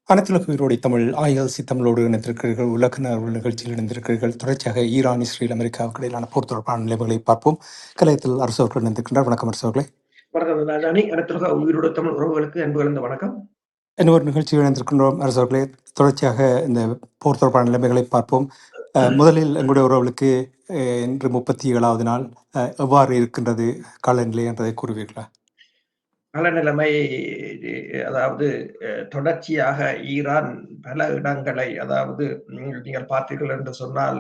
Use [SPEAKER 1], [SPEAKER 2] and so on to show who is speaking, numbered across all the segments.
[SPEAKER 1] அனைத்துலக உயிரோடை தமிழ் ILC தமிழோடு இணைந்திருக்கிறீர்கள். உலக நாள் நிகழ்ச்சியில் இணைந்திருக்கிறீர்கள். தொடர்ச்சியாக ஈரான், இஸ்ரேல், அமெரிக்காவுக்கு இடையிலான போர் தொடர்பான நிலைமைகளை பார்ப்போம். கலையத்தில் அரசு அவர்கள் இணைந்திருக்கின்றார். வணக்கம் அரசு அவர்களே.
[SPEAKER 2] வணக்கம் ராஜாணி. அனைத்துலக உயிரோட தமிழ் உறவுகளுக்கு அன்பு கலந்த வணக்கம்.
[SPEAKER 1] இன்னொரு நிகழ்ச்சியில் இணைந்திருக்கின்றோம் அரசு அவர்களே. தொடர்ச்சியாக இந்த போர் தொடர்பான நிலைமைகளை பார்ப்போம். முதலில் எங்களுடைய உறவுகளுக்கு இன்று 37வது நாள் எவ்வாறு இருக்கின்றது காலநிலை என்றதை கூறுவீர்களா?
[SPEAKER 2] காலநிலைமை அதாவது தொடர்ச்சியாக ஈரான் பல இடங்களை அதாவது நீங்கள் பார்த்தீர்கள் என்று சொன்னால்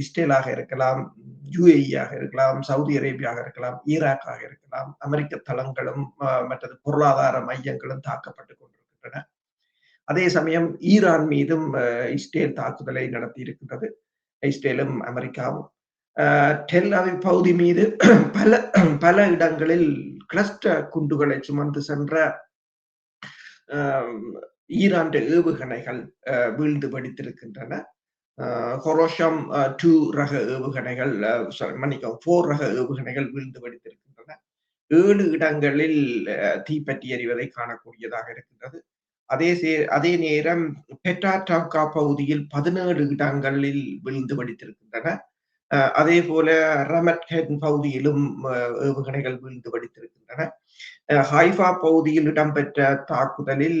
[SPEAKER 2] இஸ்ரேலாக இருக்கலாம், UAE-ஆக இருக்கலாம், சவுதி அரேபியாக இருக்கலாம், ஈராக்காக இருக்கலாம், அமெரிக்க தளங்களும் மற்றது பொருளாதார மையங்களும் தாக்கப்பட்டுக் கொண்டிருக்கின்றன. அதே சமயம் ஈரான் மீதும் இஸ்ரேல் தாக்குதலை நடத்தி இருக்கின்றது. இஸ்ரேலும் அமெரிக்காவும் டெல் அவிவ் பகுதி மீது பல பல இடங்களில் கிளஸ்டர் குண்டுகளை சுமந்து சென்ற ஈரான் ஏவுகணைகள் வீழ்ந்து வெடித்திருக்கின்றன. ஹொரோஷம் 2 ரக ஏவுகணைகள், மன்னிக்கவும் 4 ரக ஏவுகணைகள் வீழ்ந்து வெடித்திருக்கின்றன. 7 இடங்களில் தீப்பற்றி எறிவதை காணக்கூடியதாக இருக்கின்றது. அதே நேரம் பெட்டாடாவ்கா பகுதியில் 17 இடங்களில் வீழ்ந்து வெடித்திருக்கின்றன. அதே போல ரமட்ஹெட் பகுதியிலும் ஏவுகணைகள் வீழ்ந்து வெடித்திருக்கின்றன. ஹைஃபா பகுதியில் இடம்பெற்ற தாக்குதலில்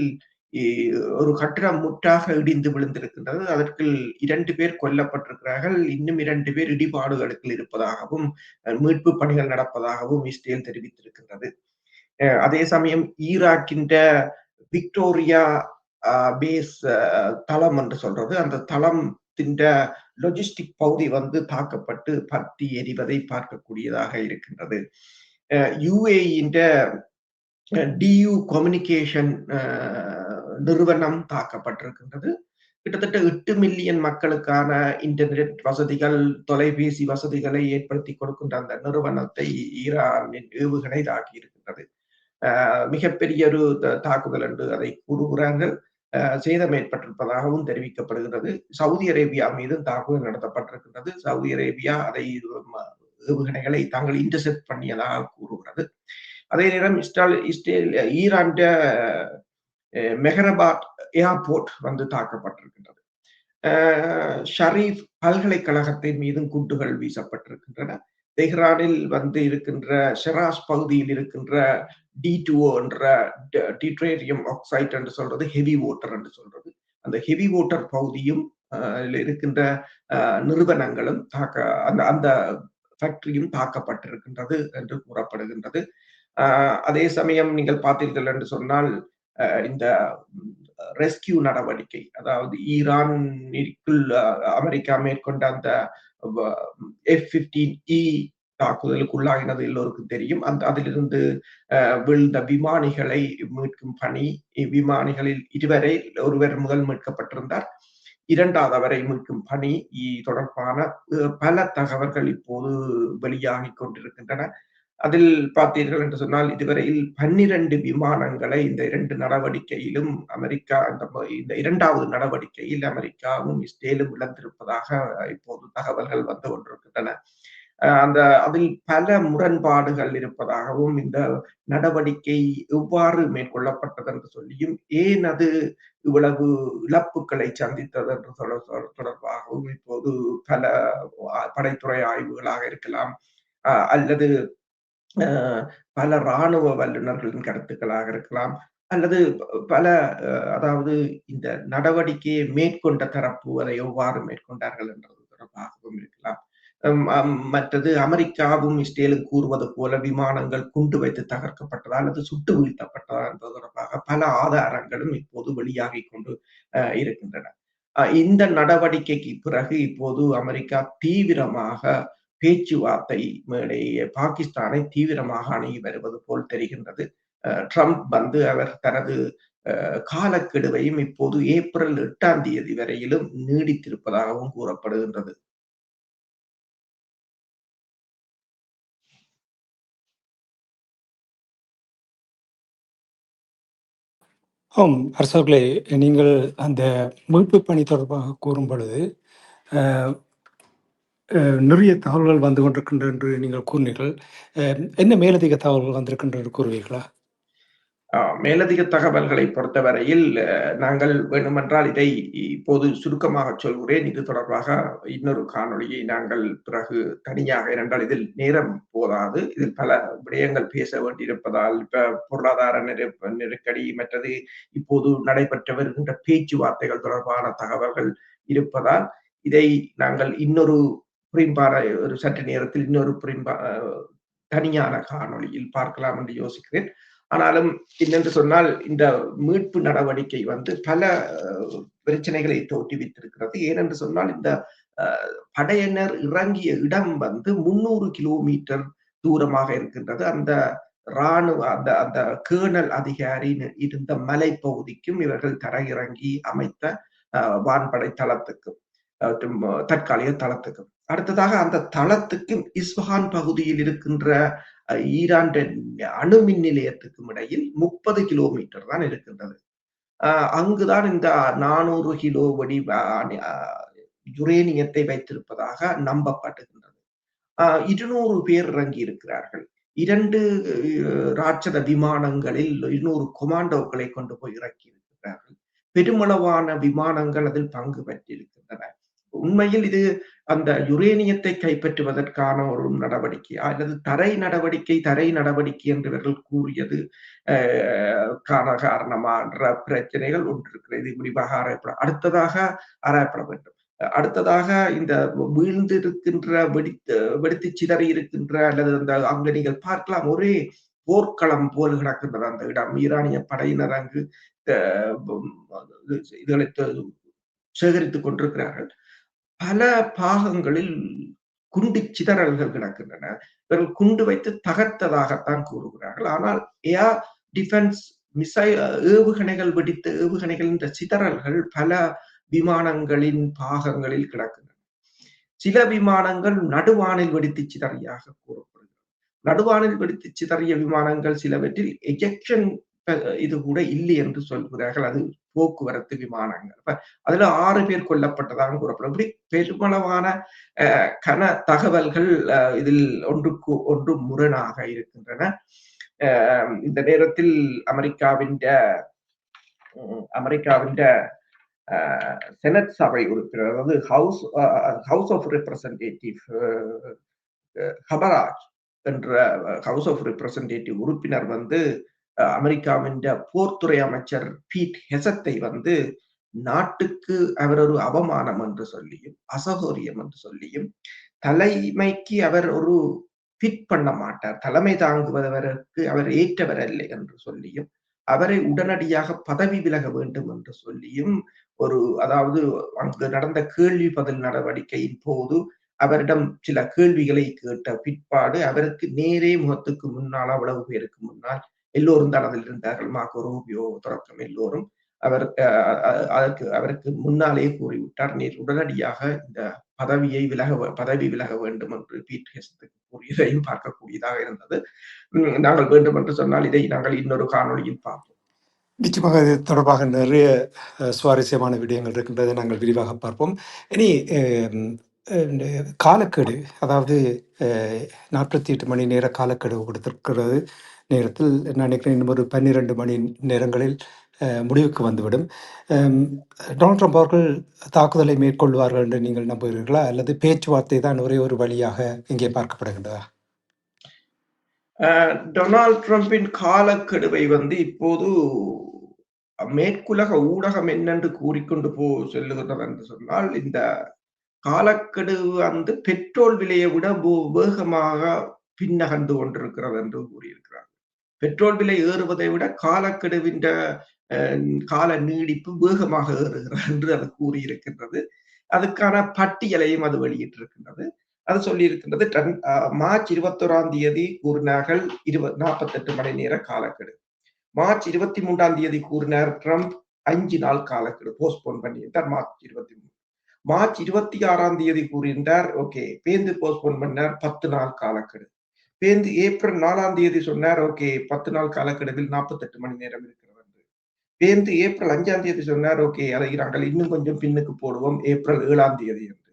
[SPEAKER 2] ஒரு கட்டிடம் முற்றாக இடிந்து விழுந்திருக்கின்றது. அதற்கு 2 பேர் கொல்லப்பட்டிருக்கிறார்கள். இன்னும் 2 பேர் இடிபாடுகளுக்கு இருப்பதாகவும் மீட்பு பணிகள் நடப்பதாகவும் இஸ்ரேல் தெரிவித்திருக்கின்றது. அதே சமயம் ஈராக்கின்ற விக்டோரியா பேஸ் தளம் என்று சொல்றது, அந்த தளத்தின் லாஜிஸ்டிக் பகுதி தாக்கப்பட்டு பற்றி எரிவதை பார்க்கக்கூடியதாக இருக்கின்றது. UAE DU கம்யூனிகேஷன் நிறுவனம் தாக்கப்பட்டிருக்கின்றது. கிட்டத்தட்ட 8 மில்லியன் மக்களுக்கான இன்டர்நெட் வசதிகள், தொலைபேசி வசதிகளை ஏற்படுத்தி கொடுக்கின்ற அந்த நிறுவனத்தை ஈரானின் ஏவுகணை தாக்கி இருக்கின்றது. மிகப்பெரிய ஒரு தாக்குதல் என்று அதை கூறுகிறார்கள். சேதம் ஏற்பட்டிருப்பதாகவும் தெரிவிக்கப்படுகிறது. சவுதி அரேபியா மீதும் தாக்குதல் நடத்தப்பட்டிருக்கின்றது. சவுதி அரேபியா அதை ஏவுகணைகளை தாங்கள் இன்டர்செப்ட் பண்ணியதாக கூறுகிறது. அதே நேரம் ஈரான் மெஹரபாத் ஏர்போர்ட் தாக்கப்பட்டிருக்கின்றது. ஷரீப் பல்கலைக்கழகத்தின் மீதும் குண்டுகள் வீசப்பட்டிருக்கின்றன. தெஹ்ரானில் இருக்கின்ற ஷெராஸ் பகுதியில் இருக்கின்ற D2O என்ற டிட்ரேரியம் ஆக்சைடு என்று சொல்றது, ஹெவி வாட்டர் என்று சொல்றது, அந்த ஹெவி வாட்டர் பகுதியும் இருக்கின்ற நிறுவனங்களும் அந்த ஃபேக்டரியும் தாக்கப்பட்டிருக்கின்றது என்று கூறப்படுகின்றது. அதே சமயம் நீங்கள் பார்த்தீர்கள் என்று சொன்னால் இந்த ரெஸ்கியூ நடவடிக்கை, அதாவது ஈரானிற்குள் அமெரிக்கா மேற்கொண்ட அந்த F-15E தாக்குதலுக்கு உள்ளாகினது எல்லோருக்கும் தெரியும். அதிலிருந்து விழுந்த விமானிகளை மீட்கும் பணி, விமானிகளில் ஒருவர் முதல் மீட்கப்பட்டிருந்தார், 2வது மீட்கும் பணி தொடர்பான பல தகவல்கள் இப்போது வெளியாகி கொண்டிருக்கின்றன. அதில் பார்த்தீர்கள் என்று சொன்னால் இதுவரையில் 12 விமானங்களை இந்த 2 நடவடிக்கையிலும் இந்த 2வது நடவடிக்கையில் அமெரிக்காவும் இஸ்ரேலும் இழந்திருப்பதாக இப்போது தகவல்கள் வந்து கொண்டிருக்கின்றன. அதில் பல முரண்பாடுகள் இருப்பதாகவும், இந்த நடவடிக்கை எவ்வாறு மேற்கொள்ளப்பட்டது என்று சொல்லியும், ஏன் அது இவ்வளவு இழப்புகளை சந்தித்தது என்று தொடர்பாகவும் இப்போது பல படைத்துறை ஆய்வுகளாக இருக்கலாம், அல்லது பல இராணுவ வல்லுநர்களின் கருத்துக்களாக இருக்கலாம், அல்லது பல அதாவது இந்த நடவடிக்கையை மேற்கொண்ட தரப்பு அதை எவ்வாறு மேற்கொண்டார்கள் என்றது தொடர்பாகவும் இருக்கலாம். மற்றது அமெரிக்காவும் இஸ்ரேலும் கூறுவது போல விமானங்கள் குண்டு வைத்து தகர்க்கப்பட்டதா அல்லது சுட்டு வீழ்த்தப்பட்டதா என்பது தொடர்பாக பல ஆதாரங்களும் இப்போது வெளியாகி கொண்டு இருக்கின்றன. இந்த நடவடிக்கைக்கு பிறகு இப்போது அமெரிக்கா தீவிரமாக பேச்சுவார்த்தை மேடையே பாகிஸ்தானை தீவிரமாக அணுகி வருவது போல் தெரிகின்றது. ட்ரம்ப் அவர் தனது காலக்கெடுவையும் இப்போது ஏப்ரல் 8ஆம் தேதி வரையிலும் நீடித்திருப்பதாகவும் கூறப்படுகின்றது.
[SPEAKER 1] அரசர்களே, நீங்கள் அந்த மீட்பு பணி தொடர்பாக கூறும் பொழுது நிறைய தகவல்கள் வந்து கொண்டிருக்கின்ற என்று நீங்கள் கூறினீர்கள். என்ன மேலதிக தகவல்கள் வந்திருக்கின்ற என்று கூறுவீர்களா?
[SPEAKER 2] மேலதிக தகவல்களை பொறுத்தவரையில் நாங்கள் வேண்டுமென்றால் இதை இப்போது சுருக்கமாகச் சொல்கிறேன். இது தொடர்பாக இன்னொரு காணொளியை நாங்கள் பிறகு தனியாக, ஏனென்றால் இதில் நேரம் போதாது. இதில் பல விடயங்கள் பேச வேண்டியிருப்பதால், இப்ப பொருளாதார நெருக்கடி, மற்றது இப்போது நடைபெற்று வருகின்ற பேச்சுவார்த்தைகள் தொடர்பான தகவல்கள் இருப்பதால், இதை நாங்கள் இன்னொரு ஒரு சற்று நேரத்தில் இன்னொரு தனியான காணொளியில் பார்க்கலாம் என்று யோசிக்கிறேன். ஆனாலும் என்னென்று சொன்னால், இந்த மீட்பு நடவடிக்கை வந்து பல பிரச்சனைகளை தோற்றுவித்திருக்கிறது. ஏனென்று சொன்னால், இந்த படையினர் இறங்கிய இடம் வந்து 300 கிலோமீட்டர் தூரமாக இருக்கின்றது. அந்த ராணுவ அந்த அந்த கேர்னல் அதிகாரி இருந்த மலைப்பகுதிக்கும் இவர்கள் தரையிறங்கி அமைத்த வான்படை தளத்துக்கும் தற்காலிக தளத்துக்கும். அடுத்ததாக அந்த தளத்துக்கும் இஸ்ஃபஹான் பகுதியில் இருக்கின்ற ஈரான் அணு மின் நிலையத்துக்கும் இடையில் 30 கிலோமீட்டர் தான் இருக்கின்றது. அங்குதான் இந்த 400 கிலோ வெடி யுரேனியத்தை வைத்திருப்பதாக நம்பப்படுகின்றது. 200 பேர் இறங்கி இருக்கிறார்கள். 2 ராட்சத விமானங்களில் 200 கொமாண்டோக்களை கொண்டு போய் இறக்கி இருக்கிறார்கள். பெருமளவான விமானங்கள் அதில் பங்கு பெற்றிருக்கின்றன. உண்மையில் இது அந்த யுரேனியத்தை கைப்பற்றுவதற்கான ஒரு நடவடிக்கை அல்லது தரை நடவடிக்கை என்று இவர்கள் கூறியது காரணமான பிரச்சனைகள் ஒன்று இருக்கிறது. இது முடிவாக அடுத்ததாக ஆராயப்பட வேண்டும். அடுத்ததாக இந்த வீழ்ந்திருக்கின்ற வெடித்து சிதறி இருக்கின்ற அல்லது அந்த அங்கு நீங்கள் பார்க்கலாம் ஒரே போர்க்களம் போல் கிடக்கின்றது அந்த இடம். ஈரானிய படையினர் அங்கு இதுகளை சேகரித்துக் கொண்டிருக்கிறார்கள். பல பாகங்களில் குண்டு சிதறல்கள் கிடக்கின்றன. இவர்கள் குண்டு வைத்து தகர்த்ததாகத்தான் கூறுகிறார்கள். ஆனால் ஏர் டிஃபென்ஸ் ஏவுகணைகள் வெடித்த ஏவுகணைகள் என்ற சிதறல்கள் பல விமானங்களின் பாகங்களில் கிடக்கின்றன. சில விமானங்கள் நடுவானில் வெடித்து சிதறியாக கூறப்படுகிறது. நடுவானில் வெடித்து சிதறிய விமானங்கள் சிலவற்றில் எஜெக்ஷன் இது கூட இல்லை என்று சொல்கிறார்கள். அது போக்குவரத்து விமானங்கள். அதுல 6 பேர் கொல்லப்பட்டதாக கூறப்படும். இப்படி பெருமளவான கன தகவல்கள் இதில் ஒன்றுக்கு ஒன்று முரணாக இருக்கின்றன. இந்த நேரத்தில் அமெரிக்காவின் செனட் சபை உறுப்பினர், அதாவது ஹவுஸ் ஆஃப் ரெப்ரசன்டேட்டிவ் ஹபராஜ் என்ற ஹவுஸ் ஆஃப் ரெப்ரசன்டேட்டிவ் உறுப்பினர் வந்து அமெரிக்காவின் போர்த்துறை அமைச்சர் பீட் ஹெசத்தை வந்து நாட்டுக்கு அவர் ஒரு அவமானம் என்று சொல்லியும் அசௌகரியம் என்று சொல்லியும் தலைமைக்கு அவர் ஒரு ஃபிட் பண்ண மாட்டார், தலைமை தாங்குவதற்கு அவர் ஏற்றவர் அல்ல என்று சொல்லியும் அவரை உடனடியாக பதவி விலக வேண்டும் என்று சொல்லியும் அதாவது அங்கு நடந்த கேள்வி பதில் நடவடிக்கையின் போது அவரிடம் சில கேள்விகளை கேட்ட பிற்பாடு அவருக்கு நேரே முகத்துக்கு முன்னால் அவ்வளவு பேருக்கு முன்னால் எல்லோரும் தான் அதில் இருந்தார்கள், மார்க்கோ ரூபியோ தொடக்கம் எல்லோரும் அவருக்கு முன்னாலே கூறிவிட்டார், நீர் உடனடியாக இந்த பதவி விலக வேண்டும் என்று பீட் ஹெசத்துக்கு கூறியதையும் பார்க்கக்கூடியதாக இருந்தது. நாங்கள் வேண்டும் என்று சொன்னால் இதை நாங்கள் இன்னொரு காணொளியில் பார்ப்போம்.
[SPEAKER 1] நிச்சயமாக இது தொடர்பாக நிறைய சுவாரஸ்யமான விடயங்கள் இருக்கின்றதை நாங்கள் விரிவாக பார்ப்போம். இனி காலக்கெடு, அதாவது 48 மணி நேர காலக்கெடு கொடுத்திருக்கிறது நேரத்தில் நான் நினைக்கிறேன் இன்னும் ஒரு 12 மணி நேரங்களில் முடிவுக்கு வந்துவிடும். டொனால்ட் ட்ரம்ப் அவர்கள் தாக்குதலை மேற்கொள்வார்கள் என்று நீங்கள் நம்புகிறீர்களா, அல்லது பேச்சுவார்த்தை தான் ஒரே ஒரு வழியாக இங்கே பார்க்கப்படுகின்றதா?
[SPEAKER 2] டொனால்ட் ட்ரம்பின் காலக்கெடுவை வந்து இப்போது மேற்குலக ஊடகம் என்னென்று கூறிக்கொண்டு செல்லுகிறது என்று சொன்னால், இந்த காலக்கெடு வந்து பெட்ரோல் விலையை விட வேகமாக பின்னகர்ந்து கொண்டிருக்கிறது என்று கூறியிருக்கிறார். பெட்ரோல் விலை ஏறுவதை விட காலக்கெடுவின் கால நீடிப்பு வேகமாக ஏறுகிறது என்று அது கூறியிருக்கின்றது. அதுக்கான பட்டியலையும் அது வெளியிட்டிருக்கின்றது. அது சொல்லி இருக்கின்றது. மார்ச் 21 கூறினார்கள் 48 மணி நேர காலக்கெடு. மார்ச் 23 கூறினார் ட்ரம்ப் 5 நாள் காலக்கெடு போஸ்ட்போன் பண்ணியிருந்தார். மார்ச் 23. மார்ச் 26 கூறினார் ஓகே, பேந்து போஸ்ட்போன் பண்ணார் 10 நாள் காலக்கெடு. பேந்து ஏப்ரல் 4 சொன்னார் ஓகே 10 நாள் காலக்கெடுவில் 48 மணி நேரம் இருக்கிறது. பேந்து ஏப்ரல் 5 சொன்னார் ஓகே, அதை நாங்கள் இன்னும் கொஞ்சம் பின்னுக்கு போடுவோம் ஏப்ரல் 7 என்று.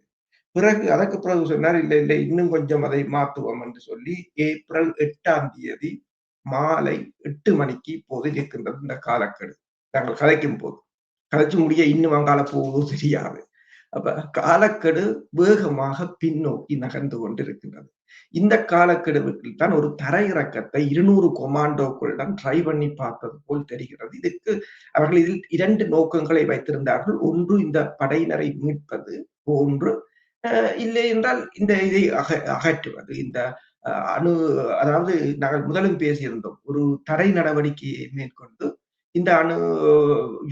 [SPEAKER 2] அதற்கு பிறகு சொன்னார் இல்லை இன்னும் கொஞ்சம் அதை மாற்றுவோம் என்று சொல்லி ஏப்ரல் 8 மாலை 8 மணிக்கு இப்போது இருக்கின்றது இந்த காலக்கெடு. நாங்கள் கதைக்கும் போது. கதைச்சு முடிய இன்னும் அங்கால போகுதோ தெரியாது. அப்ப காலக்கெடு வேகமாக பின்னோக்கி நகர்ந்து கொண்டிருக்கின்றது. இந்த காலக்கெடுவுக்குள் தான் ஒரு தரையிறக்கத்தை 200 கொமாண்டோக்களுடன் ட்ரை பண்ணி பார்த்தது போல் தெரிகிறது. இதுக்கு அவர்கள் இதில் 2 நோக்கங்களை வைத்திருந்தார்கள். ஒன்று இந்த படையினரை மீட்பது, ஒன்று இல்லை என்றால் இந்த இதை அகற்றுவது. இந்த அணு அதாவது நாங்கள் முதலும் பேசியிருந்தோம். ஒரு தடை நடவடிக்கையை மேற்கொண்டு இந்த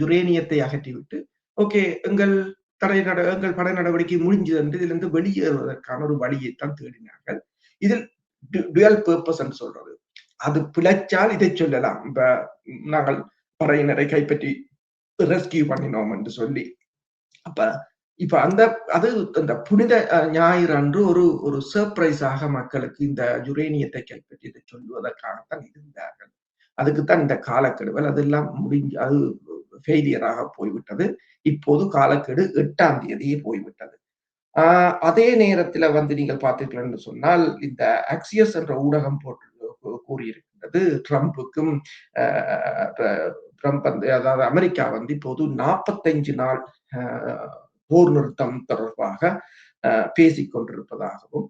[SPEAKER 2] யுரேனியத்தை அகற்றிவிட்டு, ஓகே எங்கள் படை நடவடிக்கை முடிஞ்சது என்று இதிலிருந்து வெளியேறுவதற்கான ஒரு வழியைத்தான் தேடினார்கள். இதில் டுவல் பர்பஸ் என்று சொல்றது. அது பிழைச்சால் இதை சொல்லலாம். இப்ப நாங்கள் படையினரை கைப்பற்றி ரெஸ்கியூ பண்ணினோம் என்று சொல்லி. அப்ப இப்ப அது அந்த புனித ஞாயிறு அன்று ஒரு சர்ப்ரைஸாக மக்களுக்கு இந்த யுரேனியத்தை கைப்பற்றி இதை சொல்லுவதற்காகத்தான் இருந்தார்கள். அதுக்குத்தான் இந்த காலக்கெடுவல் அதெல்லாம் முடிஞ்சு அது ஃபெயிலியராக போய்விட்டது. இப்போது காலக்கெடு 8ஆம் தேதியே போய்விட்டது. அதே நேரத்துல நீங்கள் பார்த்தீர்கள் என்று சொன்னால் இந்த அக்சியஸ் என்ற ஊடகம் போட்டு கூறியிருக்கின்றது ட்ரம்புக்கும் ட்ரம்ப் அதாவது அமெரிக்கா இப்போது 45 நாள் போர் நிறுத்தம் தொடர்பாக பேசிக் கொண்டிருப்பதாகவும்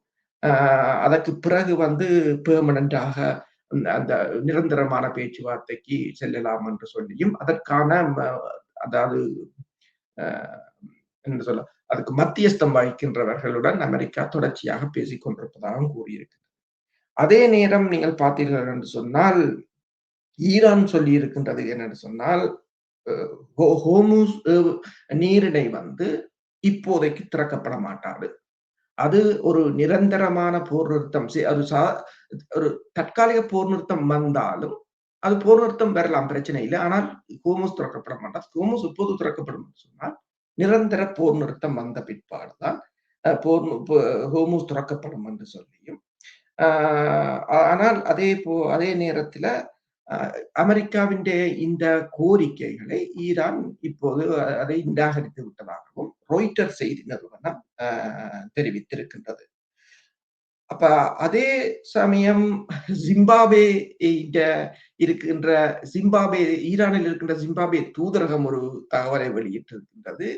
[SPEAKER 2] அதற்கு பிறகு பெர்மனண்டாக அந்த நிரந்தரமான பேச்சுவார்த்தைக்கு செல்லலாம் என்று சொல்லியும் அதற்கான அதாவது என்ன சொல்ல அதுக்கு மத்தியஸ்தம் வகிக்கின்றவர்களுடன் அமெரிக்கா தொடர்ச்சியாக பேசிக் கொண்டிருப்பதாகவும் கூறியிருக்கிறது. அதே நேரம் நீங்கள் பார்த்தீர்கள் என்று சொன்னால் ஈரான் சொல்லி இருக்கின்றது என்னென்று சொன்னால் ஹோர்முஸ் நீரிணை இப்போதைக்கு திறக்கப்பட மாட்டாது. அது ஒரு நிரந்தரமான போர் நிறுத்தம் ஒரு தற்காலிக போர் நிறுத்தம் வந்தாலும் அது போர் நிறுத்தம் வரலாம், பிரச்சனை இல்லை. ஆனால் ஹோர்முஸ் திறக்கப்பட மாட்டாது. ஹோர்முஸ் எப்போது திறக்கப்படும் சொன்னால் நிரந்தர போர் நிறுத்தம் வந்த பிற்பாடுதான் ஹோர்முஸ் திறக்கப்படும் என்று சொல்லியும் ஆனால் அதே நேரத்துல அமெரிக்காவின் இந்த கோரிக்கைகளை ஈரான் இப்போது அதை நிராகரித்து விட்டதாகவும் ராய்ட்டர் செய்தி நிறுவனம் தெரிவித்திருக்கின்றது. அப்ப அதே சமயம் ஜிம்பாப்வே ஈரானில் இருக்கின்ற ஜிம்பாப்வே தூதரகம் ஒரு தகவலை வெளியிட்டிருக்கின்றது.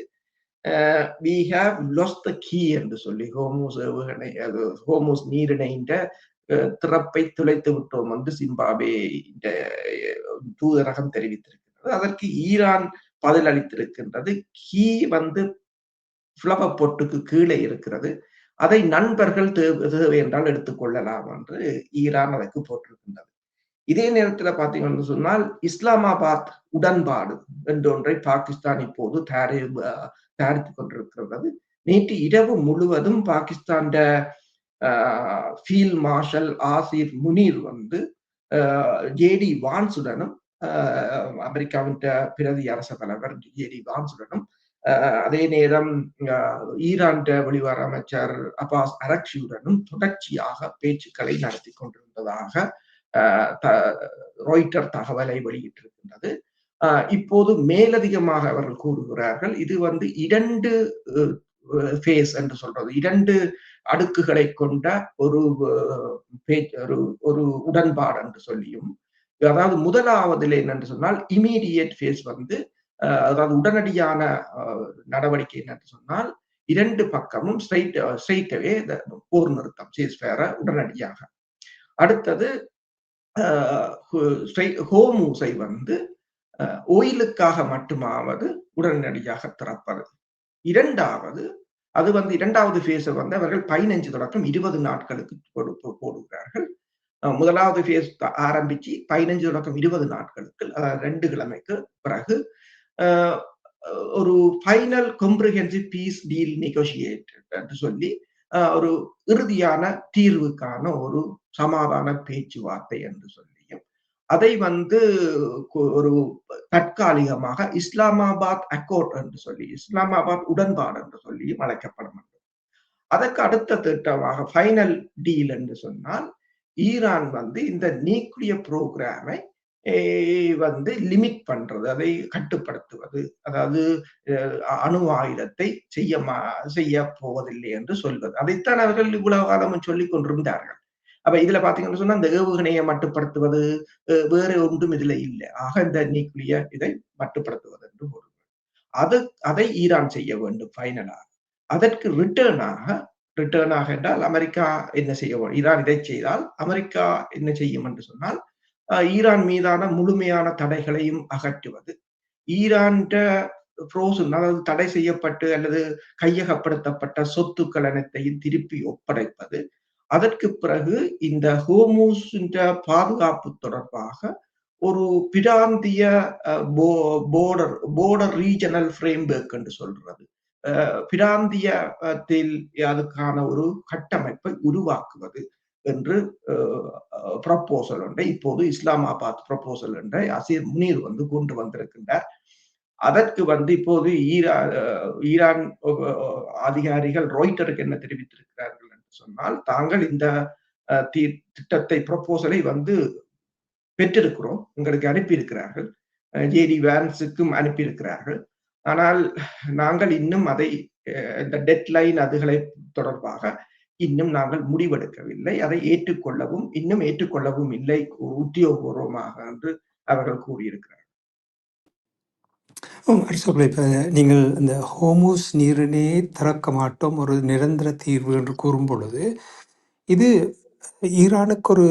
[SPEAKER 2] we have lost the key என்று சொல்லி ஹோர்முஸ் நீரிணைன்ற திறப்பை துளைத்து விட்டோம் என்று ஜிம்பாப்வே தூதரகம் தெரிவித்திருக்கின்றது. அதற்கு ஈரான் பதில் அளித்திருக்கின்றது. கீ ஃப்ளவர் பொட்டுக்கு கீழே இருக்கிறது, அதை நண்பர்கள் தேவை என்றால் எடுத்துக்கொள்ளலாம் என்று ஈரான் அதற்கு போட்டிருக்கின்றது. இதே நேரத்தில் பார்த்தீங்கன்னு சொன்னால் இஸ்லாமாபாத் உடன்பாடு என்றொன்றை பாகிஸ்தான் இப்போது தயாரித்துக் கொண்டிருக்கிறது. நேற்று இரவு முழுவதும் பாகிஸ்தான் ஃபீல்ட் மார்ஷல் ஆசிர் முனீர் ஜேடி வான்ஸுடனும் அமெரிக்காவின் பிரதி அரச தலைவர் ஜேடி வான்ஸுடனும் அதே நேரம் ஈரான் வெளிவார அமைச்சர் அப்பாஸ் அரக்சியுடனும் தொடர்ச்சியாக பேச்சுக்களை நடத்தி கொண்டிருந்ததாக ராய்ட்டர் தகவலை வெளியிட்டிருக்கின்றது. இப்போது மேலதிகமாக அவர்கள் கூறுகிறார்கள் இது 2 ஃபேஸ் என்று சொல்றது, 2 அடுக்குகளை கொண்ட ஒரு உடன்பாடு என்று சொல்லியும், அதாவது முதலாவதுல என்னென்று சொன்னால் இமீடியட் ஃபேஸ் அதாவது உடனடியான நடவடிக்கை என்னென்று சொன்னால் 2 பக்கமும் ஸ்ட்ரைட்டாவே போர் நிறுத்தம் சீஸ்ஃபயரை உடனடியாக. அடுத்தது ஹோர்முஸை ஓயிலுக்காக மட்டுமாவது உடனடியாக திறப்பது. இரண்டாவது அது இரண்டாவது ஃபேஸை அவர்கள் 15 தொடக்கம் 20 நாட்களுக்கு போடுகிறார்கள். முதலாவது ஃபேஸ் ஆரம்பிச்சு 15 தொடக்கம் 20 நாட்களுக்கு 2 கிழமைக்கு பிறகு ஒரு ஃபைனல் காம்ப்ரிஹென்சிவ் பீஸ் டீல் நெகோசியேட்டட் என்று சொல்லி ஒரு இறுதியான தீர்வுக்கான ஒரு சமாதான பேச்சுவார்த்தை என்று சொல்லியும் அதை ஒரு தற்காலிகமாக இஸ்லாமாபாத் அக்கோர்ட் என்று சொல்லி இஸ்லாமாபாத் உடன்பாடு என்று சொல்லியும் அழைக்கப்படும். அதற்கு அடுத்த திட்டமாக ஃபைனல் டீல் என்று சொன்னால் ஈரான் இந்த நியூக்ளியர் புரோகிராமை லிமிட் பண்றது, அதை கட்டுப்படுத்துவது, அதாவது அணு ஆயுதத்தை செய்ய போவதில்லை என்று சொல்வது. அதைத்தான் அவர்கள் இவ்வளவு காலமும் சொல்லிக் கொண்டிருந்தார்கள். அப்ப இதுல பாத்தீங்கன்னு சொன்னா இந்த ஏவுகணையை மட்டுப்படுத்துவது வேற ஒன்றும் இதுல இல்ல. ஆக இந்த நியூக்ளியர் இதை மட்டுப்படுத்துவது என்று ஒரு அது அதை ஈரான் செய்ய வேண்டும் ஃபைனலா. அதற்கு ரிட்டர்னாக என்றால் அமெரிக்கா என்ன செய்ய ஈரான் இதை செய்தால் அமெரிக்கா என்ன செய்யும் என்று சொன்னால் ஈரான் மீதான முழுமையான தடைகளையும் அகற்றுவது. ஈரான் ஃப்ரோசன் அதாவது தடை செய்யப்பட்டு அல்லது கையகப்படுத்தப்பட்ட சொத்துக்கள் அனைத்தையும் திருப்பி ஒப்படைப்பது. அதற்கு பிறகு இந்த ஹோர்மூஸ் பாதுகாப்பு தொடர்பாக ஒரு பிராந்திய போர்டர் ரீஜனல் ஃப்ரேம்வொர்க் என்று சொல்றது. பிராந்தியத்தில் அதுக்கான ஒரு கட்டமைப்பை உருவாக்குவது என்று ப்ரப்போசல் ஒன்றை இப்போது இஸ்லாமாபாத் ப்ரப்போசல் ஒன்றை அசீர் முனீர் வந்து கொண்டு வந்திருக்கின்றார். அதற்கு வந்து இப்போது ஈரான் அதிகாரிகள் ராய்ட்டருக்கு என்ன தெரிவித்திருக்கிறார்கள் என்று சொன்னால், தாங்கள் இந்த திட்டத்தை ப்ரப்போசலை வந்து பெற்றிருக்கிறோம், உங்களுக்கு அனுப்பியிருக்கிறார்கள், ஜேடி வேன்ஸுக்கும் அனுப்பியிருக்கிறார்கள். ஆனால் நாங்கள் இன்னும் அதை இந்த டெட்லைன் அதுகளை தொடர்பாக இன்னும் நாங்கள் முடிவெடுக்கவில்லை, அதை இன்னும் ஏற்றுக்கொள்ளவும் இல்லை உத்தியோகபூர்வமாக என்று அவர்கள் கூறியிருக்கிறார்கள்.
[SPEAKER 1] இப்போ நீங்கள் இந்த ஹோமூஸ் நீரினை திறக்க மாட்டோம் ஒரு நிரந்தர தீர்வு என்று கூறும் பொழுது இது ஈரானுக்கு ஒரு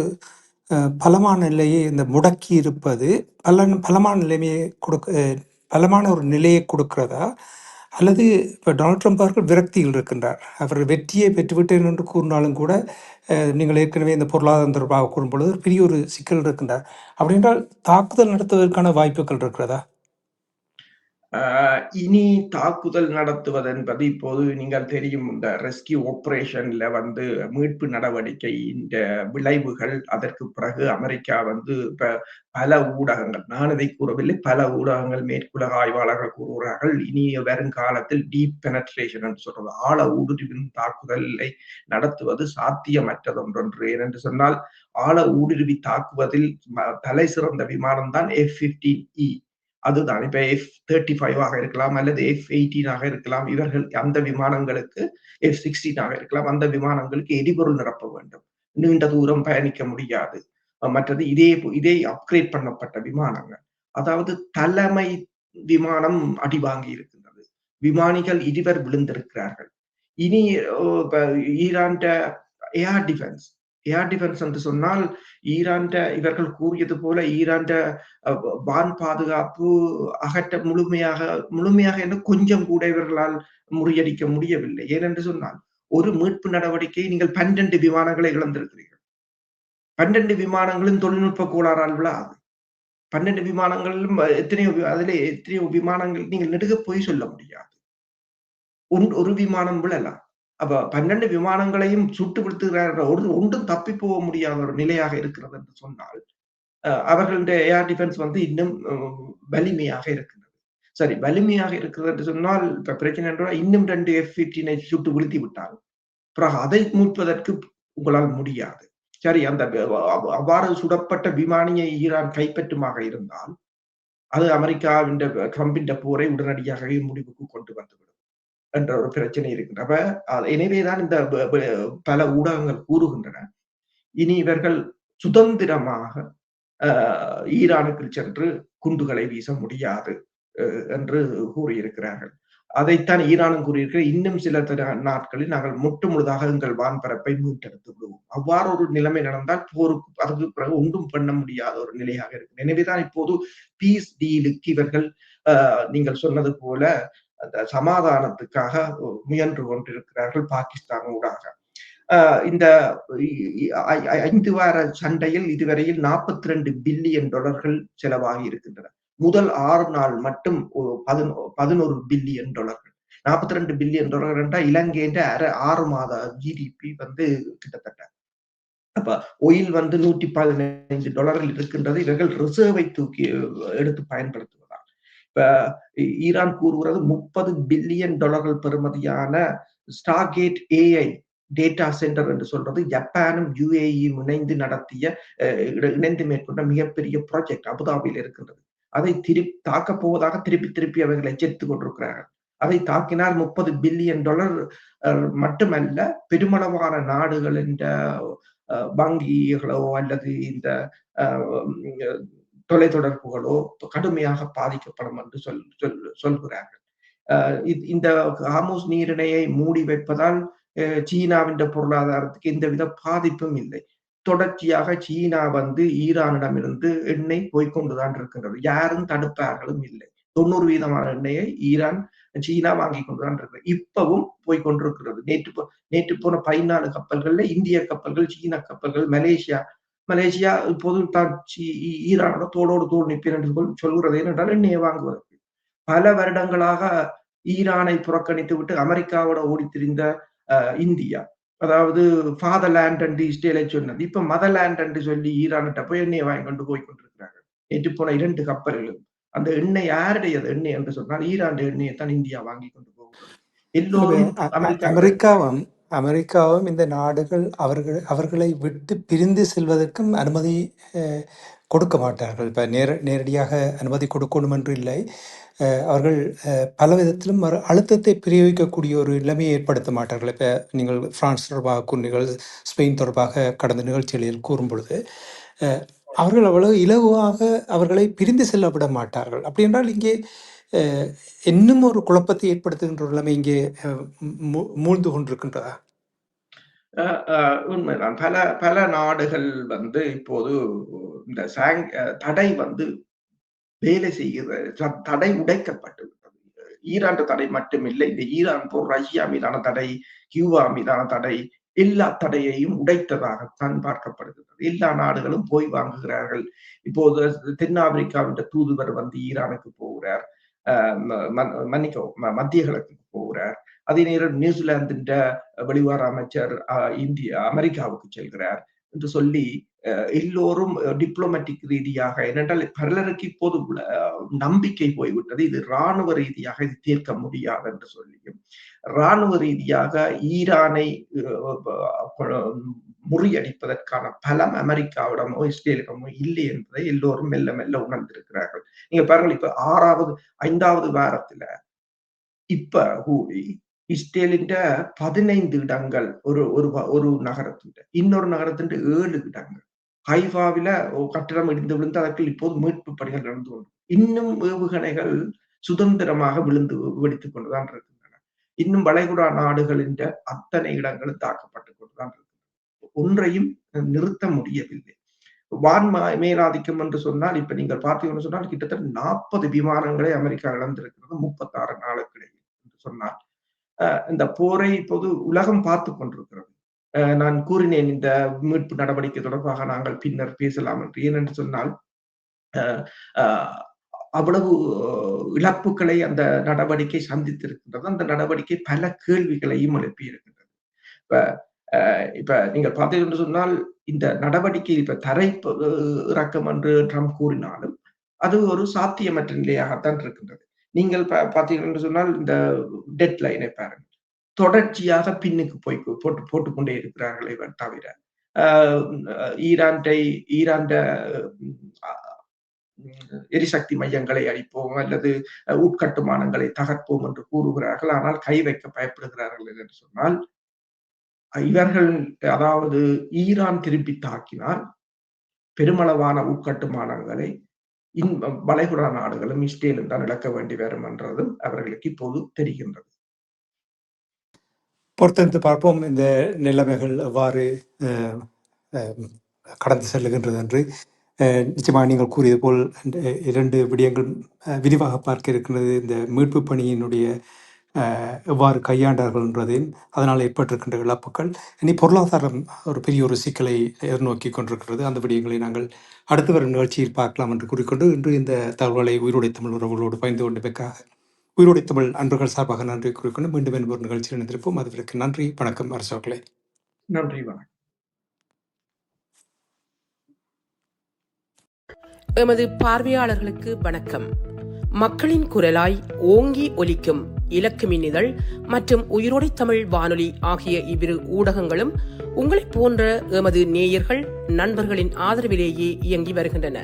[SPEAKER 1] பலமான நிலையை இந்த முடக்கி இருப்பது பலமான நிலைமையை பலமான ஒரு நிலையை கொடுக்கிறதா, அல்லது இப்போ டொனால்ட் ட்ரம்ப் அவர்கள் விரக்தியில் இருக்கின்றார், அவர் வெற்றியை பெற்றுவிட்டேன் என்று கூறினாலும் கூட நீங்கள் ஏற்கனவே இந்த பொருளாதாரம் தொடர்பாக கூறும் பொழுது பெரிய ஒரு சிக்கல் இருக்கின்றார். அப்படின்றால் தாக்குதல் நடத்துவதற்கான வாய்ப்புகள் இருக்கிறதா?
[SPEAKER 2] இனி தாக்குதல் நடத்துவது என்பது இப்போது நீங்கள் தெரியும், இந்த ரெஸ்கியூ ஆபரேஷன்ல வந்து மீட்பு நடவடிக்கை இந்த விளைவுகள், அதற்கு பிறகு அமெரிக்கா வந்து இப்ப பல ஊடகங்கள், நான் இதை கூறவில்லை, பல ஊடகங்கள் மேற்குலக ஆய்வாளர்கள் கூறுகிறார்கள், இனி வருங்காலத்தில் டீப் பெனட்ரேஷன் என்று சொல்றது ஆழ ஊடுருவின் தாக்குதலை நடத்துவது சாத்தியமற்றது ஒன்றொன்று. ஏனென்று சொன்னால் ஆழ ஊடுருவி தாக்குவதில் தலை சிறந்த விமானம் தான் F-15E. அதுதான் இப்ப F-35 இருக்கலாம் அல்லது F-18 இருக்கலாம். இவர்கள் அந்த விமானங்களுக்கு F-16 இருக்கலாம். அந்த விமானங்களுக்கு எரிபொருள் நிரப்ப வேண்டும், நீண்ட தூரம் பயணிக்க முடியாது. மற்றது இதே அப்கிரேட் பண்ணப்பட்ட விமானங்கள், அதாவது தலைமை விமானம் அடி வாங்கி இருக்கின்றது, விமானிகள் 20 விழுந்திருக்கிறார்கள். இனி ஈரான் ஏர் டிஃபென்ஸ் என்று சொன்னால் ஈரான் இவர்கள் கூறியது போல ஈரான் வான் பாதுகாப்பு முழுமையாக என்று கொஞ்சம் கூட இவர்களால் முறியடிக்க முடியவில்லை. ஏனென்று சொன்னால் ஒரு மீட்பு நடவடிக்கையை நீங்கள் 12 விமானங்களை இழந்திருக்கிறீர்கள். 12 விமானங்களும் தொழில்நுட்ப கோளாறால் விழாது. 12 விமானங்களிலும் எத்தனையோ விமானங்கள் நீங்கள் நெடுக போய் சொல்ல முடியாது. ஒரு விமானம் விழலாம். அப்ப 12 விமானங்களையும் சுட்டு விடுத்துகிறார்கள், ஒன்றும் தப்பி போக முடியாத ஒரு நிலையாக இருக்கிறது என்று சொன்னால் அவர்களுடைய ஏர் டிஃபென்ஸ் வந்து இன்னும் வலிமையாக இருக்கின்றது. சரி, வலிமையாக இருக்கிறது என்று சொன்னால் இப்ப பிரச்சனை என்றால் இன்னும் 2 F-15 சுட்டு வீழ்த்தி விட்டால் பிறகு அதை மீட்பதற்கு உங்களால் முடியாது. சரி, அந்த அவ்வாறு சுடப்பட்ட விமானியை ஈரான் கைப்பற்றுமாக இருந்தால் அது அமெரிக்காவின் ட்ரம்பின் போரை உடனடியாகவே முடிவுக்கு கொண்டு வந்துவிடும் என்ற ஒரு பிரச்சனை இருக்கின்றன. எனவேதான் இந்த பல ஊடகங்கள் கூறுகின்றன, இனி இவர்கள் சுதந்திரமாக ஈரானுக்கு சென்று குண்டுகளை வீச முடியாது என்று கூறியிருக்கிறார்கள். அதைத்தான் ஈரானும் கூறியிருக்கிற, இன்னும் சில நாட்களில் நாங்கள் முழுதாக எங்கள் வான்பரப்பை மீட்டெடுத்து விடுவோம். அவ்வாறு ஒரு நிலைமை நடந்தால் போருக்கு அதற்கு பிறகு ஒன்றும் பண்ண முடியாத ஒரு நிலையாக இருக்கு. எனவேதான் இப்போது பீஸ் டீலுக்கு இவர்கள் நீங்கள் சொன்னது போல அந்த சமாதானத்துக்காக முயன்று கொண்டிருக்கிறார்கள் பாகிஸ்தான் ஊடாக. இந்த 5 வார சண்டையில் இதுவரையில் $42 பில்லியன் செலவாகி இருக்கின்றன. முதல் 6 நாள் மட்டும் $11 பில்லியன். $42 பில்லியன் என்றால் இலங்கையின் 6 மாத ஜிடிபி வந்து கிட்டத்தட்ட. அப்ப ஒயில் வந்து $115 இருக்கின்றது. இவர்கள் ரிசர்வை தூக்கி எடுத்து பயன்படுத்துவதால் இப்ப ஈரான் கூறுகிறது $30 பில்லியன் பெறுமதியான ஸ்டார்கேட் AI டேட்டா சென்டர் என்று சொல்றது ஜப்பானும் UAE-யும் இணைந்து மேற்கொண்ட மிகப்பெரிய ப்ராஜெக்ட் அபுதாபியில் இருக்கின்றது. அதை தாக்கப் போவதாக திருப்பி அவர்கள் எச்சரித்துக் கொண்டிருக்கிறார்கள். அதை தாக்கினால் $30 பில்லியன் மட்டுமல்ல, பெருமளவான நாடுகள் என்ற வங்கிகளோ அல்லது இந்த தொலைத்தொடர்புகளோ கடுமையாக பாதிக்கப்படும் என்று சொல்கிறார்கள். இந்த ஹார்முஸ் நீரிணையை மூடி வைப்பதால் சீனாவின் பொருளாதாரத்துக்கு எந்தவித பாதிப்பும் இல்லை. தொடர்ச்சியாக சீனா ஈரானிடமிருந்து எண்ணெய் போய்கொண்டுதான் இருக்கின்றது. யாரும் தடுப்பார்களும் இல்லை. 90% எண்ணெயை சீனா வாங்கி கொண்டுதான் இருக்கிறது. இப்பவும் போய்கொண்டிருக்கிறது. நேற்று போன 14 கப்பல்கள்ல இந்திய கப்பல்கள், சீன கப்பல்கள், மலேசியா இப்போது தான் ஈரானோட தோளோடு தோள் நிற்பேன் என்று சொல்கிறது. ஏனென்றால் எண்ணெயை வாங்குவதற்கு பல வருடங்களாக ஈரானை புறக்கணித்து விட்டு அமெரிக்காவோட ஓடித்திரிந்த இந்தியா, அதாவது ஃபாதர்லேண்ட் என்று இஸ்ரேலை சொன்னது, இப்ப மதர்லேண்ட் என்று சொல்லி ஈரான்கிட்ட போய் எண்ணெயை வாங்கி கொண்டு போய்கொண்டிருக்கிறார்கள். நேற்று போன 2 கப்பல்களும் அந்த எண்ணெய் யாருடையது எண்ணெய் என்று சொன்னால் ஈரான் எண்ணெயை தான் இந்தியா வாங்கி கொண்டு போகிறது. எல்லோரும்
[SPEAKER 1] அமெரிக்காவும் இந்த நாடுகள் அவர்களை விட்டு பிரிந்து செல்வதற்கும் அனுமதி கொடுக்க மாட்டார்கள். இப்ப நேரடியாக அனுமதி கொடுக்கணும் என்று இல்லை. அவர்கள் பல விதத்திலும் அழுத்தத்தை பிரயோகிக்கக்கூடிய ஒரு நிலைமையை ஏற்படுத்த மாட்டார்கள். இப்போ நீங்கள் பிரான்ஸ் தொடர்பாக கூறினீர்கள், ஸ்பெயின் தொடர்பாக கடந்த நிகழ்ச்சிகளில் கூறும் பொழுது அவர்கள் அவ்வளவு இலகுவாக அவர்களை பிரிந்து செல்ல விட மாட்டார்கள். அப்படி என்றால் இங்கே இன்னும் ஒரு குழப்பத்தை ஏற்படுத்துகின்ற நிலைமை இங்கே மூழ்ந்து கொண்டிருக்கின்றதா?
[SPEAKER 2] உண்மைதான். பல நாடுகள் இப்போது இந்த தடை வேலை செய்கிறது. தடை உடைக்கப்பட்டு விட்டது. ஈரான் தடை மட்டுமில்லை, இந்த ஈரான் போர், ரஷ்யா மீதான தடை, கியூபா மீதான தடை, எல்லா தடையையும் உடைத்ததாகத்தான் பார்க்கப்படுகிறது. எல்லா நாடுகளும் போய் வாங்குகிறார்கள். இப்போது தென்னாப்பிரிக்காவின் தூதுவர் ஈரானுக்கு போகிறார், மத்திய கிழக்குக்கு போகிறார். அதே நேரம் நியூசிலாந்தின் வெளிவார அமைச்சர் அமெரிக்காவுக்கு செல்கிறார் என்று சொல்லி எல்லோரும் டிப்ளோமேட்டிக் ரீதியாக, ஏனென்றால் பலருக்கு இப்போது நம்பிக்கை போய்விட்டது, இது இராணுவ ரீதியாக இது தீர்க்க முடியாது என்று சொல்லியும், இராணுவ ரீதியாக ஈரானை முறியடிப்பதற்கான பலம் அமெரிக்காவிடமோ இஸ்ரேலிடமோ இல்லை என்பதை எல்லோரும் மெல்ல மெல்ல உணர்ந்திருக்கிறார்கள். நீங்க பாருங்கள், இப்ப 5வது வாரத்துல இப்ப கூடி இஸ்ரேலின் 15 இடங்கள் ஒரு நகரத்தின், இன்னொரு நகரத்தின் 7 இடங்கள், ஹைஃபாவில கட்டிடம் இடிந்து விழுந்து அதற்கு இப்போது மீட்பு பணிகள் நடந்து கொண்டு, இன்னும் ஏவுகணைகள் சுதந்திரமாக வெடித்துக் கொண்டுதான் இருக்கின்றன. இன்னும் வளைகுடா நாடுகளின் அத்தனை இடங்களும் தாக்கப்பட்டுக் கொண்டுதான் இருக்கின்றன. ஒன்றையும் நிறுத்த முடியவில்லை. வான் மேலாதிக்கம் என்று சொன்னால், இப்ப நீங்கள் பார்த்தீங்கன்னு சொன்னால் கிட்டத்தட்ட 40 விமானங்களை அமெரிக்கா இழந்திருக்கிறது 36 நாளுக்கிடையில் என்று சொன்னால், இந்த போரை இப்போது உலகம் பார்த்து கொண்டிருக்கிறது. நான் கூறினேன், இந்த மீட்பு நடவடிக்கை தொடர்பாக நாங்கள் பின்னர் பேசலாம் என்று. ஏனென்று சொன்னால் அவ்வளவு இழப்புகளை அந்த நடவடிக்கை சந்தித்திருக்கின்றது. அந்த நடவடிக்கை பல கேள்விகளையும் எழுப்பி இருக்கின்றது. இப்ப நீங்கள் பார்த்தீங்கன்னு சொன்னால், இந்த நடவடிக்கை இப்ப தரை இறக்கம் என்று ட்ரம்ப் கூறினாலும் அது ஒரு சாத்தியமற்ற நிலையாகத்தான் இருக்கின்றது. நீங்கள் பார்த்தீங்கன்னு சொன்னால், இந்த டெட் லைனை பாருங்கள், தொடர்ச்சியாக பின்னுக்கு போட்டுக்கொண்டே இருக்கிறார்களே தவிர ஈரான் எரிசக்தி மையங்களை அழிப்போம் அல்லது உட்கட்டுமானங்களை தகர்ப்போம் என்று கூறுகிறார்கள். ஆனால் கை வைக்க பயப்படுகிறார்கள் என்று சொன்னால், இவர்கள், அதாவது ஈரான் திருப்பி தாக்கினால் பெருமளவான உட்கட்டுமானங்களை வளைகுடா நாடுகளும் இஸ்ரேலும் தான் இழக்க வேண்டி வரும் என்றதும் அவர்களுக்கு இப்போது தெரிகின்றது.
[SPEAKER 1] பொறுத்திருந்து பார்ப்போம் இந்த நிலைமைகள் எவ்வாறு கடந்து செல்லுகின்றது என்று. நிச்சயமாக நீங்கள் கூறியது போல் 2 விடயங்கள் விரிவாக பார்க்க இருக்கின்றது. இந்த மீட்பு பணியினுடைய எவ்வாறு கையாண்டார்கள் என்றதையும், அதனால் ஏற்பட்டிருக்கின்ற இழப்புகள், இனி பொருளாதாரம் ஒரு பெரிய ஒரு சிக்கலை எதிர்நோக்கி கொண்டிருக்கிறது. அந்த விடயங்களை நாங்கள் அடுத்து வரும் நிகழ்ச்சியில் பார்க்கலாம் என்று கூறிக்கொண்டு, இன்று இந்த தகவலை உயிரோடை தமிழ் உறவுகளோடு பகிர்ந்து கொண்டதற்காக உயிரோடை தமிழ் அன்பர்கள் சார்பாக நன்றி கூறிக்கொண்டு, மீண்டும் ஒரு நிகழ்ச்சியில் இணைந்திருப்போம். அதுவரைக்கும் நன்றி, வணக்கம் அரசர்களே.
[SPEAKER 2] நன்றி, வணக்கம்.
[SPEAKER 3] எமது பார்வையாளர்களுக்கு வணக்கம். மக்களின் குரலாய் ஓங்கி ஒலிக்கும் இலக்கு மின்னிதழ் மற்றும் உயிரோடை தமிழ் வானொலி ஆகிய இவ்விரு ஊடகங்களும் உங்களைப் போன்ற எமது நேயர்கள், நண்பர்களின் ஆதரவிலேயே இயங்கி வருகின்றன.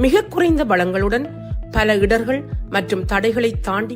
[SPEAKER 3] மிக குறைந்த வளங்களுடன் பல இடர்கள் மற்றும் தடைகளை தாண்டி